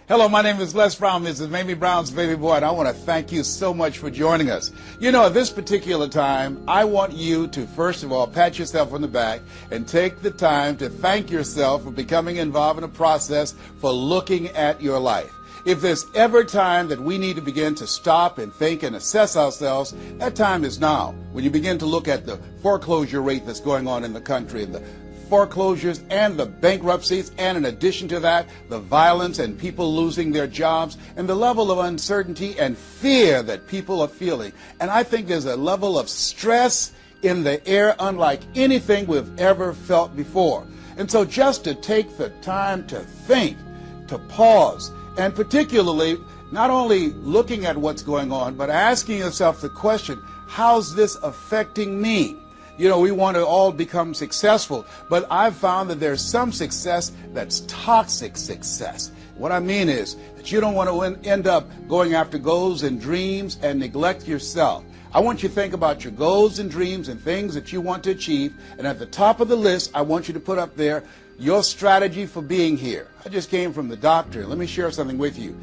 Hello, my name is Les Brown. This is Mamie Brown's baby boy, and I want to thank you so much for joining us. You know, at this particular time, I want you to, first of all, pat yourself on the back and take the time to thank yourself for becoming involved in a process for looking at your life. If there's ever time that we need to begin to stop and think and assess ourselves, that time is now. When you begin to look at the foreclosure rate that's going on in the country, and the foreclosures and the bankruptcies, and in addition to that, the violence and people losing their jobs, and the level of uncertainty and fear that people are feeling. And I think there's a level of stress in the air unlike anything we've ever felt before. And so just to take the time to think, to pause, and particularly not only looking at what's going on, but asking yourself the question, how's this affecting me? You know, we want to all become successful, but I've found that there's some success that's toxic success. What I mean is that you don't want to end up going after goals and dreams and neglect yourself. I want you to think about your goals and dreams and things that you want to achieve, and at the top of the list, I want you to put up there your strategy for being here. I just came from the doctor. Let me share something with you.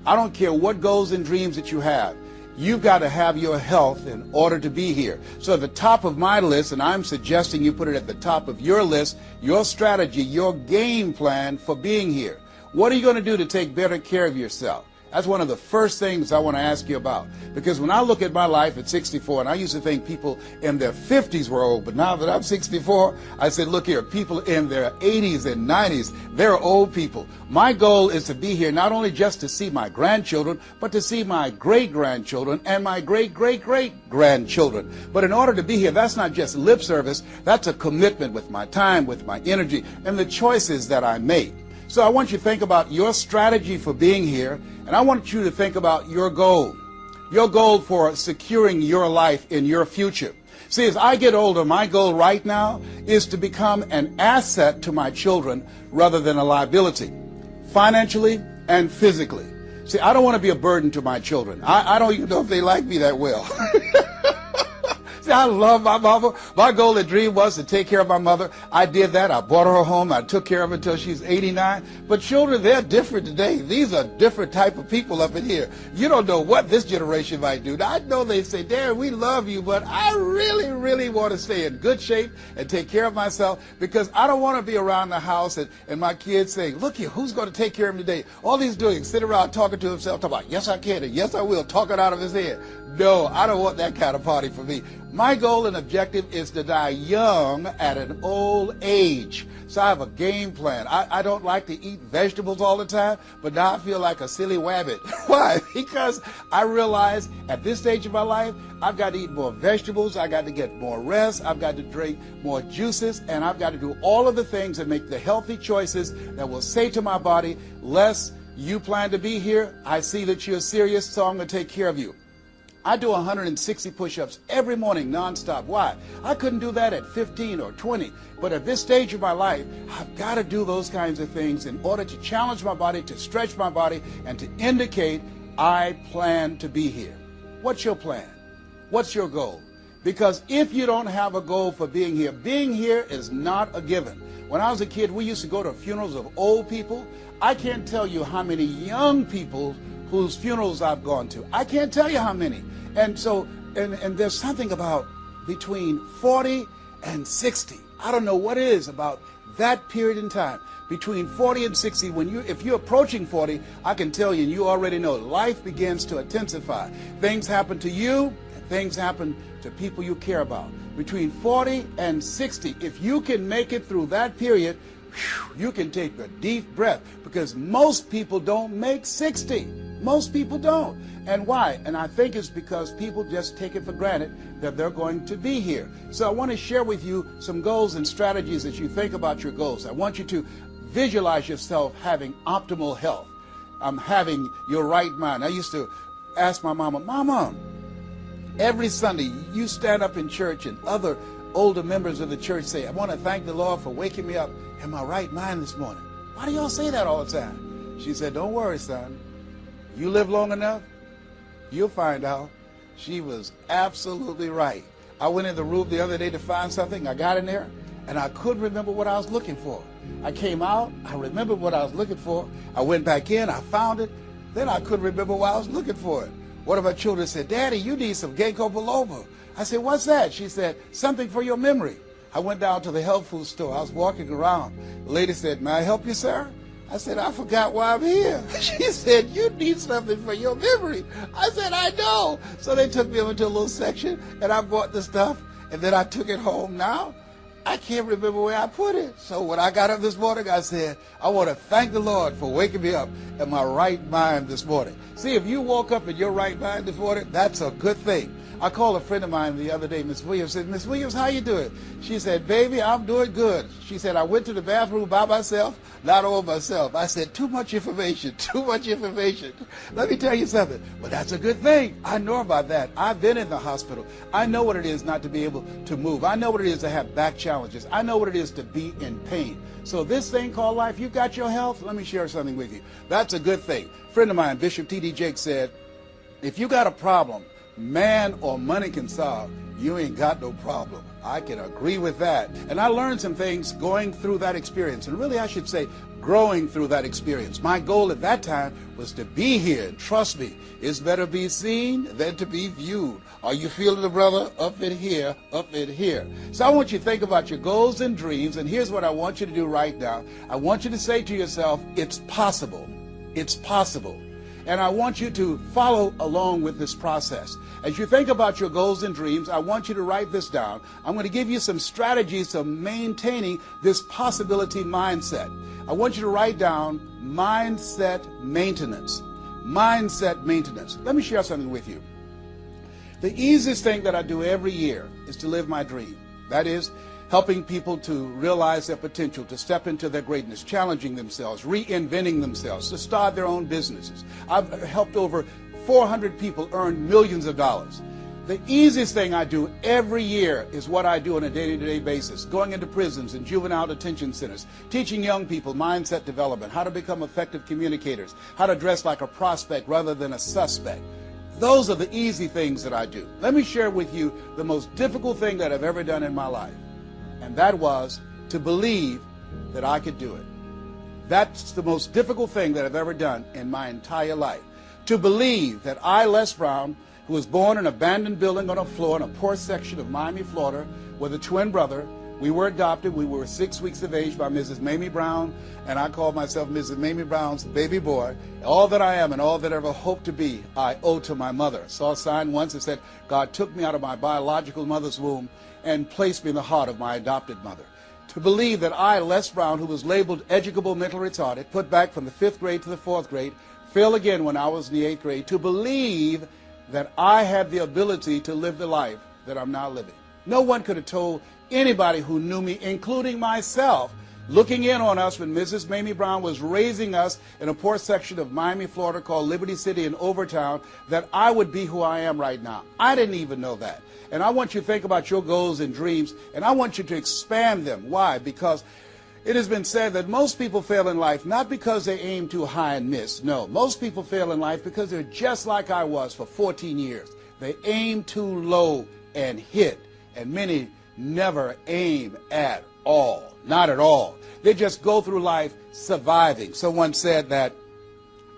I don't care what goals and dreams that you have. You've got to have your health in order to be here. So at the top of my list, and I'm suggesting you put it at the top of your list, your strategy, your game plan for being here. What are you going to do to take better care of yourself? That's one of the first things I want to ask you about. Because when I look at my life at 64, and I used to think people in their 50s were old, but now that I'm 64, I said, look here, people in their 80s and 90s, they're old people. My goal is to be here not only just to see my grandchildren, but to see my great-grandchildren and my great-great-great-grandchildren. But in order to be here, that's not just lip service, that's a commitment with my time, with my energy, and the choices that I make. So I want you to think about your strategy for being here, and I want you to think about your goal for securing your life in your future. See, as I get older, my goal right now is to become an asset to my children rather than a liability, financially and physically. See, I don't want to be a burden to my children. I don't even know if they like me that well. I love my mama. My goal and dream was to take care of my mother. I did that. I brought her home. I took care of her until she's 89. But children, they're different today. These are different type of people up in here. You don't know what this generation might do. Now, I know they say, Dad, we love you, but I really, really want to stay in good shape and take care of myself because I don't want to be around the house and my kids saying, look here, who's going to take care of him today? All he's doing is sitting around talking to himself, talking about, yes, I can, and yes, I will, talking out of his head. No, I don't want that kind of party for me. My goal and objective is to die young at an old age. So I have a game plan. I don't like to eat vegetables all the time, but now I feel like a silly wabbit. Why? Because I realize at this stage of my life, I've got to eat more vegetables, I've got to get more rest, I've got to drink more juices, and I've got to do all of the things that make the healthy choices that will say to my body, Les, you plan to be here, I see that you're serious, so I'm going to take care of you. I do 160 push-ups every morning nonstop. Why? I couldn't do that at 15 or 20. But at this stage of my life, I've got to do those kinds of things in order to challenge my body, to stretch my body, and to indicate I plan to be here. What's your plan? What's your goal? Because if you don't have a goal for being here is not a given. When I was a kid, we used to go to funerals of old people. I can't tell you how many young people whose funerals I've gone to. I can't tell you how many. And so, and there's something about between 40 and 60. I don't know what it is about that period in time. Between 40 and 60, if you're approaching 40, I can tell you, and you already know, life begins to intensify. Things happen to you, and things happen to people you care about. Between 40 and 60, if you can make it through that period, you can take a deep breath, because most people don't make 60. Most people don't. And why? And I think it's because people just take it for granted that they're going to be here. So I want to share with you some goals and strategies as you think about your goals. I want you to visualize yourself having optimal health. Having your right mind. I used to ask my mama, Mama, every Sunday you stand up in church and other older members of the church say, I want to thank the Lord for waking me up in my right mind this morning. Why do y'all say that all the time? She said, don't worry, son. You live long enough, you'll find out. She was absolutely right. I went in the room the other day to find something. I got in there, and I couldn't remember what I was looking for. I came out, I remembered what I was looking for. I went back in, I found it. Then I couldn't remember why I was looking for it. One of my children said, Daddy, you need some ginkgo biloba. I said, what's that? She said, something for your memory. I went down to the health food store. I was walking around. The lady said, may I help you, sir? I said, I forgot why I'm here. She said, you need something for your memory. I said, I know. So they took me over to a little section, and I bought the stuff, and then I took it home. Now, I can't remember where I put it. So when I got up this morning, I said, I want to thank the Lord for waking me up in my right mind this morning. See, if you woke up in your right mind this morning, that's a good thing. I called a friend of mine the other day, Miss Williams, said, Miss Williams, how you doing? She said, baby, I'm doing good. She said, I went to the bathroom by myself, not all myself. I said, too much information, too much information. Let me tell you something. But that's a good thing. I know about that. I've been in the hospital. I know what it is not to be able to move. I know what it is to have back challenges. I know what it is to be in pain. So this thing called life, you got your health? Let me share something with you. That's a good thing. A friend of mine, Bishop T.D. Jakes, said, if you got a problem man or money can solve, you ain't got no problem. I can agree with that. And I learned some things going through that experience. And really, I should say, growing through that experience. My goal at that time was to be here. And trust me, it's better be seen than to be viewed. Are you feeling the brother? Up in here, up in here. So I want you to think about your goals and dreams. And here's what I want you to do right now. I want you to say to yourself, it's possible. It's possible. And I want you to follow along with this process. As you think about your goals and dreams, I want you to write this down. I'm going to give you some strategies to maintaining this possibility mindset. I want you to write down mindset maintenance. Mindset maintenance. Let me share something with you. The easiest thing that I do every year is to live my dream. That is, helping people to realize their potential, to step into their greatness, challenging themselves, reinventing themselves, to start their own businesses. I've helped over 400 people earn millions of dollars. The easiest thing I do every year is what I do on a day-to-day basis, going into prisons and juvenile detention centers, teaching young people mindset development, how to become effective communicators, how to dress like a prospect rather than a suspect. Those are the easy things that I do. Let me share with you the most difficult thing that I've ever done in my life. And that was to believe that I could do it. That's the most difficult thing that I've ever done in my entire life. To believe that I, Les Brown, who was born in an abandoned building on a floor in a poor section of Miami, Florida, with a twin brother. We were adopted. We were 6 weeks of age by Mrs. Mamie Brown, and I call myself Mrs. Mamie Brown's baby boy. All that I am and all that I ever hope to be, I owe to my mother. I saw a sign once that said, God took me out of my biological mother's womb and placed me in the heart of my adopted mother. To believe that I, Les Brown, who was labeled educable mental retarded, put back from the 5th grade to the 4th grade, failed again when I was in the 8th grade, to believe that I had the ability to live the life that I'm now living. No one could have told anybody who knew me, including myself, looking in on us when Mrs. Mamie Brown was raising us in a poor section of Miami, Florida called Liberty City in Overtown, that I would be who I am right now. I didn't even know that. And I want you to think about your goals and dreams, and I want you to expand them. Why? Because it has been said that most people fail in life not because they aim too high and miss. No, most people fail in life because they're just like I was for 14 years. They aim too low and hit, and many never aim at all. Not at all. They just go through life surviving. Someone said that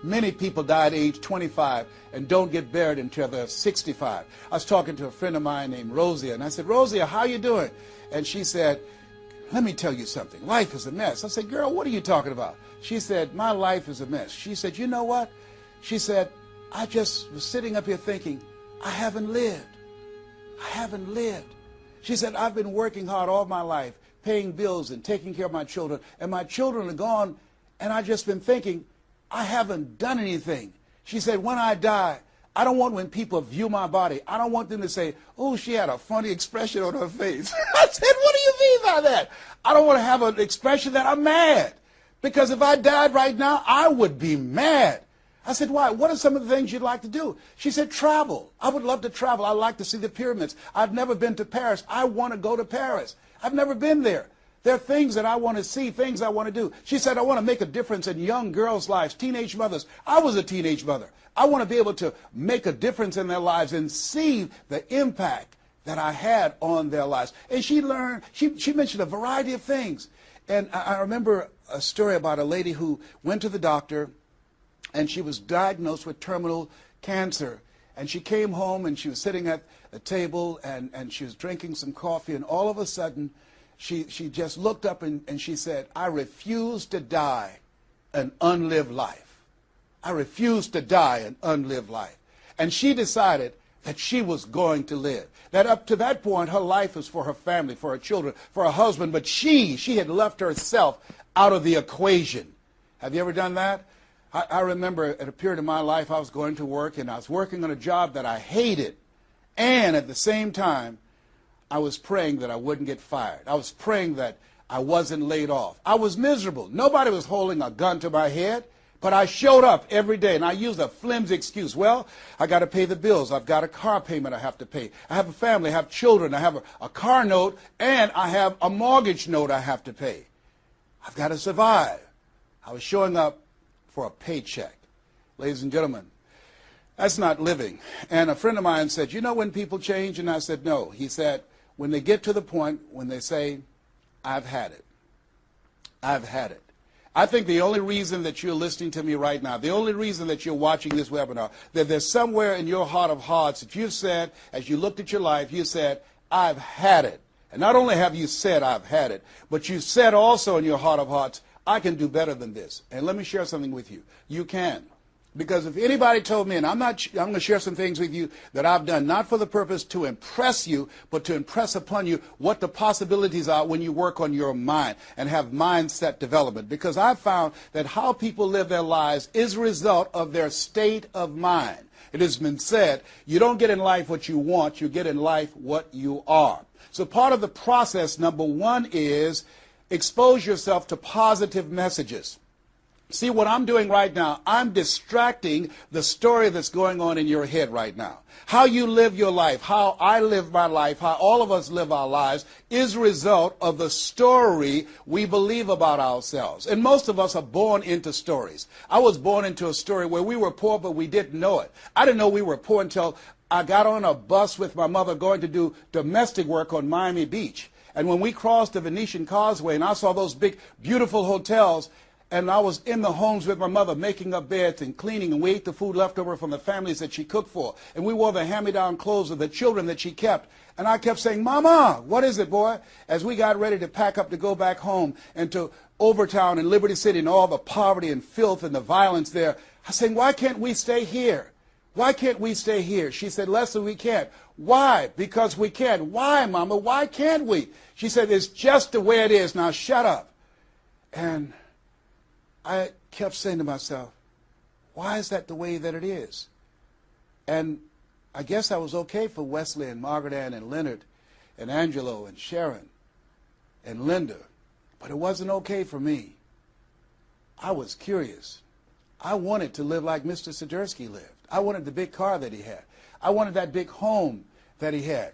many people die at age 25 and don't get buried until they're 65. I was talking to a friend of mine named Rosia, and I said, Rosia, how you doing? And she said, let me tell you something. Life is a mess. I said, girl, what are you talking about? She said, my life is a mess. She said, you know what? She said, I just was sitting up here thinking, I haven't lived. I haven't lived. She said, I've been working hard all my life, paying bills and taking care of my children, and my children are gone, and I've just been thinking, I haven't done anything. She said, when I die, I don't want when people view my body, I don't want them to say, oh, she had a funny expression on her face. I said, what do you mean by that? I don't want to have an expression that I'm mad. Because if I died right now, I would be mad. I said, why? What are some of the things you'd like to do? She said, travel. I would love to travel. I'd like to see the pyramids. I've never been to Paris. I want to go to Paris. I've never been there. There are things that I want to see, things I want to do. She said, I want to make a difference in young girls' lives, teenage mothers. I was a teenage mother. I want to be able to make a difference in their lives and see the impact that I had on their lives. And she mentioned a variety of things. And I remember a story about a lady who went to the doctor, and she was diagnosed with terminal cancer. And she came home, and she was sitting at a table, and she was drinking some coffee, and all of a sudden, she just looked up and she said, "I refuse to die an unlived life. I refuse to die an unlived life." And she decided that she was going to live. That up to that point, her life was for her family, for her children, for her husband, but she had left herself out of the equation. Have you ever done that? I remember at a period of my life, I was going to work, and I was working on a job that I hated. And at the same time, I was praying that I wouldn't get fired. I was praying that I wasn't laid off. I was miserable. Nobody was holding a gun to my head. But I showed up every day, and I used a flimsy excuse. Well, I got to pay the bills. I've got a car payment I have to pay. I have a family. I have children. I have a car note, and I have a mortgage note I have to pay. I've got to survive. I was showing up for a paycheck. Ladies and gentlemen, that's not living. And a friend of mine said, "You know when people change?" And I said, "No." He said, "When they get to the point when they say, 'I've had it. I've had it.'" I think the only reason that you're listening to me right now, the only reason that you're watching this webinar, that there's somewhere in your heart of hearts that you've said, as you looked at your life, you said, "I've had it." And not only have you said, "I've had it," but you said also in your heart of hearts, "I can do better than this." And let me share something with you. You can. Because if anybody told me, and I'm going to share some things with you that I've done, not for the purpose to impress you, but to impress upon you what the possibilities are when you work on your mind and have mindset development. Because I've found that how people live their lives is a result of their state of mind. It has been said, you don't get in life what you want, you get in life what you are. So part of the process, number one, is expose yourself to positive messages. See, what I'm doing right now, I'm distracting the story that's going on in your head right now. How you live your life, how I live my life, how all of us live our lives is a result of the story we believe about ourselves. And most of us are born into stories. I was born into a story where we were poor, but we didn't know it. I didn't know we were poor until I got on a bus with my mother going to do domestic work on Miami Beach. And when we crossed the Venetian Causeway and I saw those big, beautiful hotels, and I was in the homes with my mother making up beds and cleaning, and we ate the food left over from the families that she cooked for. And we wore the hand-me-down clothes of the children that she kept. And I kept saying, "Mama, what is it, boy?" As we got ready to pack up to go back home and to Overtown and Liberty City and all the poverty and filth and the violence there, I said, "Why can't we stay here? Why can't we stay here?" She said, "Leslie, we can't." "Why?" "Because we can." "Why, Mama? Why can't we?" She said, "It's just the way it is. Now shut up." And I kept saying to myself, why is that the way that it is? And I guess I was okay for Wesley and Margaret Ann and Leonard and Angelo and Sharon and Linda, but it wasn't okay for me. I was curious. I wanted to live like Mr. Sidursky lived. I wanted the big car that he had. I wanted that big home that he had.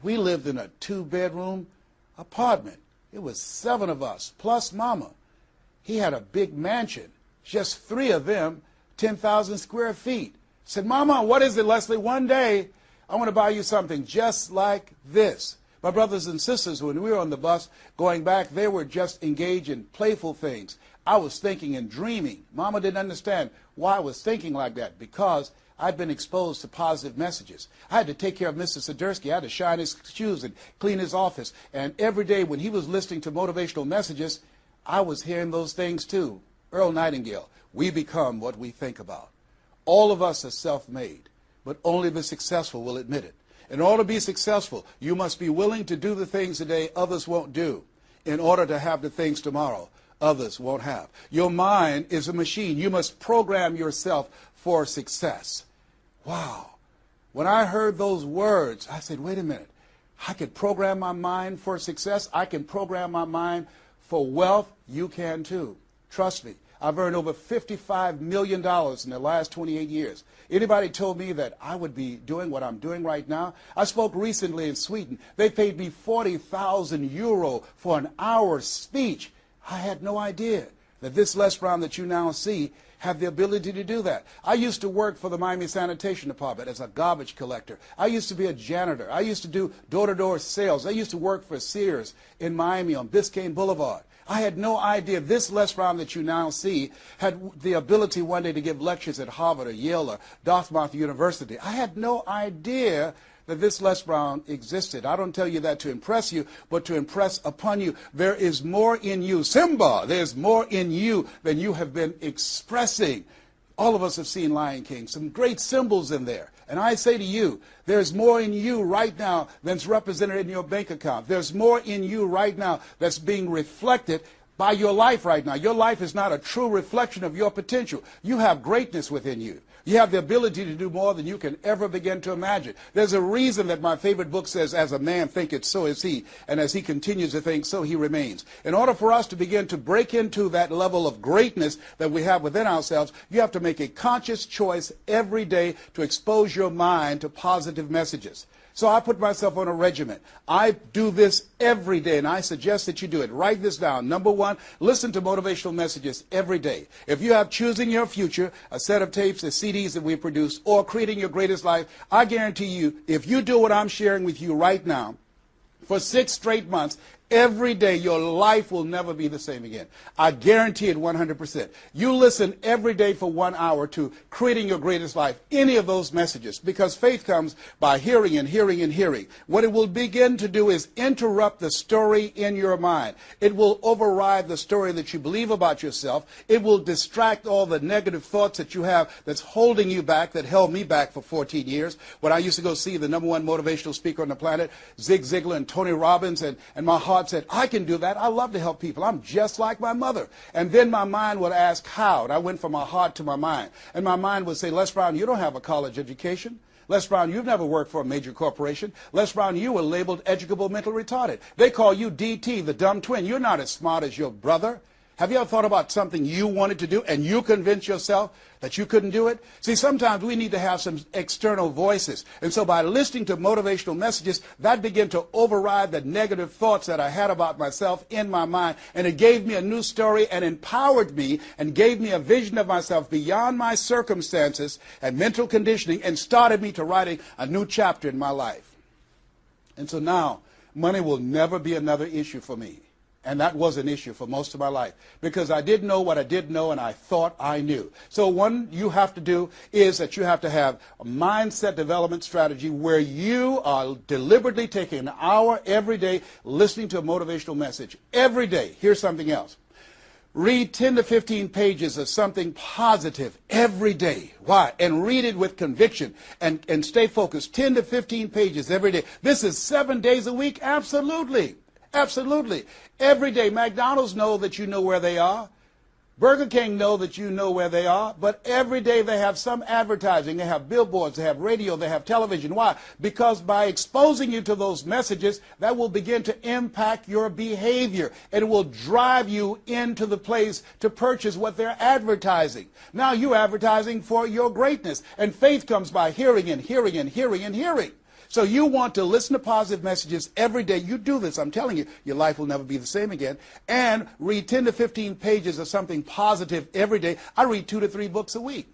We lived in a 2-bedroom apartment. It was 7 of us, plus Mama. He had a big mansion, just 3 of them, 10,000 square feet. I said, "Mama, what is it, Leslie? One day, I want to buy you something just like this." My brothers and sisters, when we were on the bus going back, they were just engaged in playful things. I was thinking and dreaming. Mama didn't understand why I was thinking like that, because I'd been exposed to positive messages. I had to take care of Mr. Sidursky. I had to shine his shoes and clean his office. And every day when he was listening to motivational messages, I was hearing those things too. Earl Nightingale, we become what we think about. All of us are self-made, but only the successful will admit it. In order to be successful, you must be willing to do the things today others won't do in order to have the things tomorrow others won't have. Your mind is a machine. You must program yourself for success. Wow. When I heard those words, I said, wait a minute. I could program my mind for success. I can program my mind for wealth. You can too. Trust me. I've earned over $55 million in the last 28 years. Anybody told me that I would be doing what I'm doing right now? I spoke recently in Sweden. They paid me 40,000 euro for an hour's speech. I had no idea that this Les Brown that you now see have the ability to do that. I used to work for the Miami Sanitation Department as a garbage collector. I used to be a janitor. I used to do door-to-door sales. I used to work for Sears in Miami on Biscayne Boulevard. I had no idea this Les Brown that you now see had the ability one day to give lectures at Harvard or Yale or Dartmouth University. I had no idea that this Les Brown existed. I don't tell you that to impress you, but to impress upon you. There is more in you. Simba, there's more in you than you have been expressing. All of us have seen Lion King, some great symbols in there. And I say to you, there's more in you right now than's represented in your bank account. There's more in you right now that's being reflected by your life right now. Your life is not a true reflection of your potential. You have greatness within you. You have the ability to do more than you can ever begin to imagine. There's a reason that my favorite book says, as a man thinketh, so is he. And as he continues to think, so he remains. In order for us to begin to break into that level of greatness that we have within ourselves, you have to make a conscious choice every day to expose your mind to positive messages. So I put myself on a regimen. I do this every day, and I suggest that you do it. Write this down. Number one, listen to motivational messages every day. If you have Choosing Your Future, a set of tapes, the CDs that we produce, or Creating Your Greatest Life, I guarantee you, if you do what I'm sharing with you right now, for 6 straight months, every day, your life will never be the same again. I guarantee it 100%. You listen every day for 1 hour to Creating Your Greatest Life, any of those messages, because faith comes by hearing and hearing and hearing. What it will begin to do is interrupt the story in your mind. It will override the story that you believe about yourself. It will distract all the negative thoughts that you have that's holding you back, that held me back for 14 years. When I used to go see the #1 motivational speaker on the planet, Zig Ziglar and Tony Robbins, and my heart said, I can do that. I love to help people. I'm just like my mother. And then my mind would ask how. And I went from my heart to my mind. And my mind would say, Les Brown, you don't have a college education. Les Brown, you've never worked for a major corporation. Les Brown, you were labeled educable mental retarded. They call you DT, the dumb twin. You're not as smart as your brother. Have you ever thought about something you wanted to do and you convinced yourself that you couldn't do it? See, sometimes we need to have some external voices. And so by listening to motivational messages, that began to override the negative thoughts that I had about myself in my mind. And it gave me a new story and empowered me and gave me a vision of myself beyond my circumstances and mental conditioning and started me to writing a new chapter in my life. And so now, money will never be another issue for me. And that was an issue for most of my life because I didn't know what I didn't know and I thought I knew. So one you have to do is that you have to have a mindset development strategy where you are deliberately taking an hour every day listening to a motivational message. Every day. Here's something else. Read 10 to 15 pages of something positive every day. Why? And read it with conviction and stay focused. 10 to 15 pages every day. This is 7 days a week? Absolutely. Absolutely. Every day, McDonald's know that you know where they are. Burger King know that you know where they are. But every day they have some advertising. They have billboards, they have radio, they have television. Why? Because by exposing you to those messages, that will begin to impact your behavior. And it will drive you into the place to purchase what they're advertising. Now you're advertising for your greatness. And faith comes by hearing and hearing and hearing and hearing. So you want to listen to positive messages every day. You do this, I'm telling you, your life will never be the same again. And read 10 to 15 pages of something positive every day. I read 2 to 3 books a week.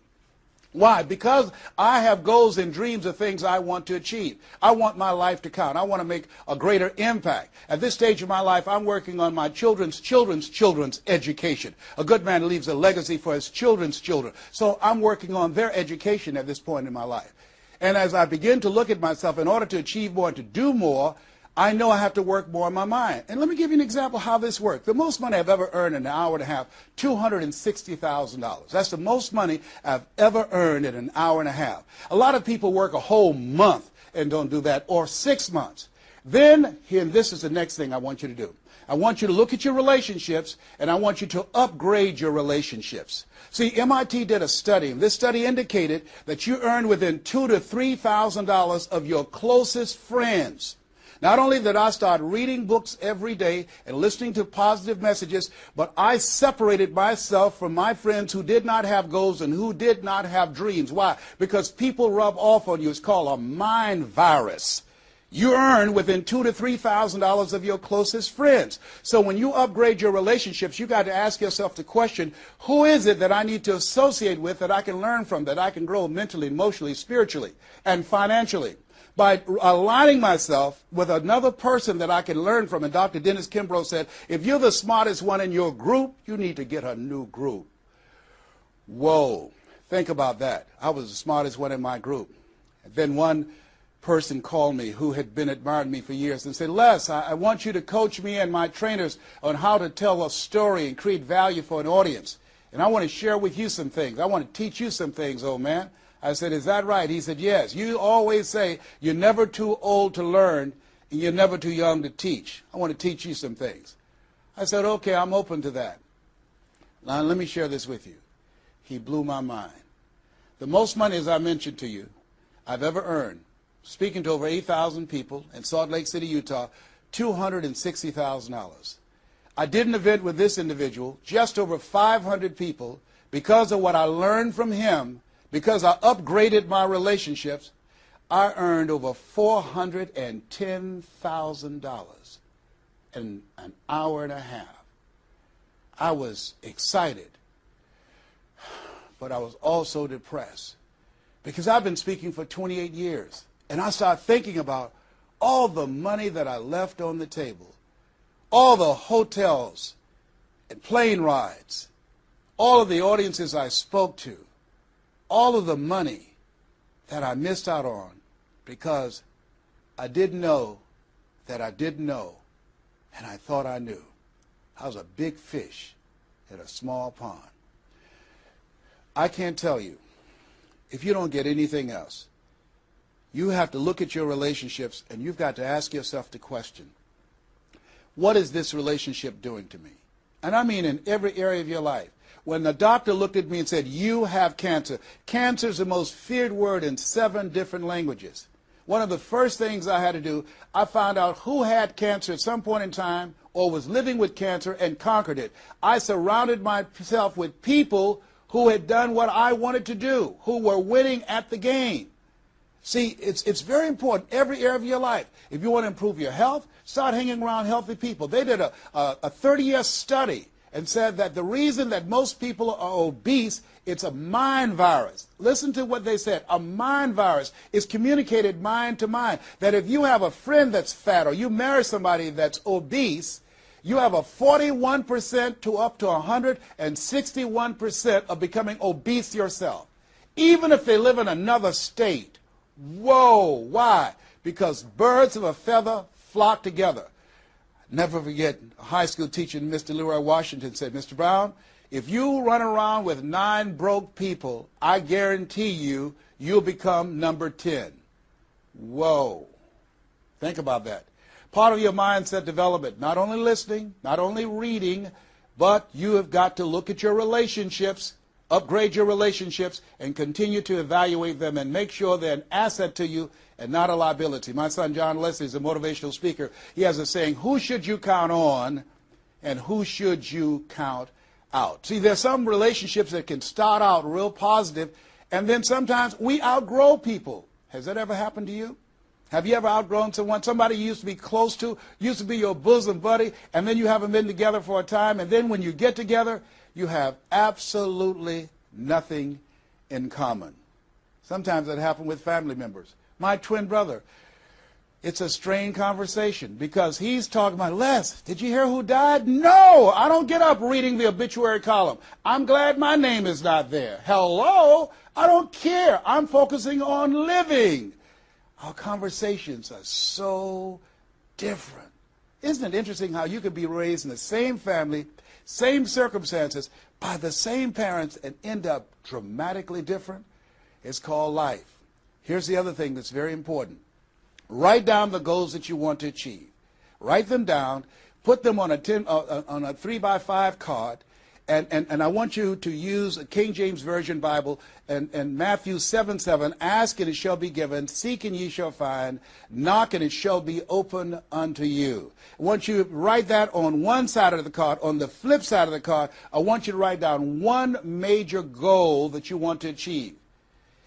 Why? Because I have goals and dreams of things I want to achieve. I want my life to count. I want to make a greater impact. At this stage of my life, I'm working on my children's education. A good man leaves a legacy for his children's children. So I'm working on their education at this point in my life. And as I begin to look at myself, in order to achieve more and to do more, I know I have to work more on my mind. And let me give you an example how this works. The most money I've ever earned in an hour and a half, $260,000. That's the most money I've ever earned in an hour and a half. A lot of people work a whole month and don't do that, or 6 months. Then, and this is the next thing I want you to do. I want you to look at your relationships, and I want you to upgrade your relationships. See, MIT did a study, and this study indicated that you earn within $2,000 to $3,000 of your closest friends. Not only did I start reading books every day and listening to positive messages, but I separated myself from my friends who did not have goals and who did not have dreams. Why? Because people rub off on you. It's called a mind virus. you earn within $2,000 to $3,000 of your closest friends. So when you upgrade your relationships, you got to ask yourself the question, who is it that I need to associate with, that I can learn from, that I can grow mentally, emotionally, spiritually, and financially? By aligning myself with another person that I can learn from. And Dr. Dennis Kimbrough said, if you're the smartest one in your group, you need to get a new group. Whoa, think about that. I was the smartest one in my group. And then one person called me who had been admiring me for years and said, Les, I want you to coach me and my trainers on how to tell a story and create value for an audience. And I want to share with you some things. I want to teach you some things, old man. I said, is that right? He said, yes. You always say you're never too old to learn and you're never too young to teach. I want to teach you some things. I said, okay, I'm open to that. Now, let me share this with you. He blew my mind. The most money, as I mentioned to you, I've ever earned, speaking to over 8,000 people in Salt Lake City, Utah, $260,000. I did an event with this individual, just over 500 people, because of what I learned from him. Because I upgraded my relationships, I earned over $410,000 in an hour and a half. I was excited, but I was also depressed because I've been speaking for 28 years. And I started thinking about all the money that I left on the table, all the hotels and plane rides, all of the audiences I spoke to, all of the money that I missed out on because I didn't know that I didn't know, and I thought I knew. I was a big fish in a small pond. I can't tell you, if you don't get anything else, you have to look at your relationships and you've got to ask yourself the question, what is this relationship doing to me? And I mean in every area of your life. When the doctor looked at me and said, you have cancer. Cancer is the most feared word in 7 different languages. One of the first things I had to do, I found out who had cancer at some point in time or was living with cancer and conquered it. I surrounded myself with people who had done what I wanted to do, who were winning at the game. See, it's very important, every area of your life. If you want to improve your health, start hanging around healthy people. They did a 30-year study and said that the reason that most people are obese, it's a mind virus. Listen to what they said. A mind virus is communicated mind to mind. That if you have a friend that's fat or you marry somebody that's obese, you have a 41% to up to 161% of becoming obese yourself. Even if they live in another state. Whoa, why? Because birds of a feather flock together. Never forget, a high school teacher, Mr. Leroy Washington, said, Mr. Brown, if you run around with 9 broke people, I guarantee you, you'll become number 10. Whoa. Think about that. Part of your mindset development, not only listening, not only reading, but you have got to look at your relationships, upgrade your relationships, and continue to evaluate them and make sure they're an asset to you and not a liability. My son John Leslie is a motivational speaker. He has a saying, who should you count on and who should you count out? See, there's some relationships that can start out real positive, and then sometimes we outgrow people. Has that ever happened to you? Have you ever outgrown someone? Somebody you used to be close to, used to be your bosom buddy, and then you haven't been together for a time, and then when you get together, you have absolutely nothing in common. Sometimes that happens with family members. My twin brother, it's a strained conversation because he's talking about, Les, did you hear who died? No, I don't get up reading the obituary column. I'm glad my name is not there. Hello, I don't care. I'm focusing on living. Our conversations are so different. Isn't it interesting how you could be raised in the same family, same circumstances, by the same parents and end up dramatically different? It's called life. Here's the other thing that's very important. Write down the goals that you want to achieve. Write them down. Put them on a 3x5 card. And I want you to use a King James Version Bible and Matthew 7:7. Ask and it shall be given. Seek and ye shall find. Knock and it shall be open unto you. I want you to write that on one side of the card. On the flip side of the card, I want you to write down one major goal that you want to achieve.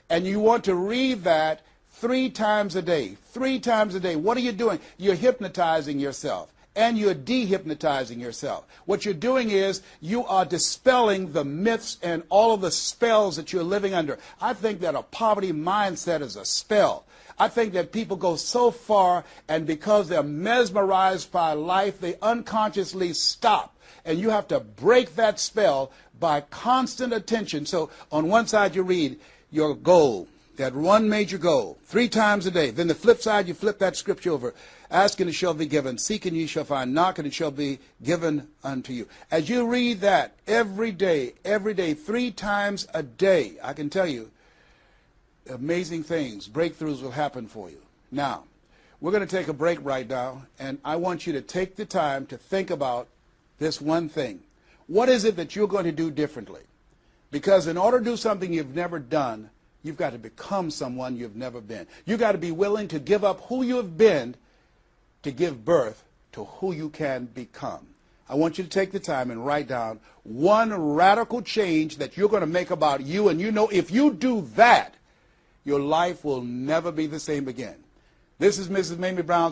And you want to read that 3 times a day. 3 times a day. What are you doing? You're hypnotizing yourself. And you're dehypnotizing yourself. What you're doing is you are dispelling the myths and all of the spells that you're living under. I think that a poverty mindset is a spell. I think that people go so far, and because they're mesmerized by life, they unconsciously stop. And you have to break that spell by constant attention. So on one side you read your goal, that one major goal, 3 times a day. Then the flip side, you flip that scripture over. Ask and it shall be given. Seek and ye shall find. Knock and it shall be given unto you. As you read that every day, 3 times a day, I can tell you, amazing things, breakthroughs will happen for you. Now, we're going to take a break right now, and I want you to take the time to think about this one thing. What is it that you're going to do differently? Because in order to do something you've never done, you've got to become someone you've never been. You've got to be willing to give up who you have been to give birth to who you can become. I want you to take the time and write down one radical change that you're going to make about you, and you know if you do that, your life will never be the same again. This is Mrs. Mamie Brown.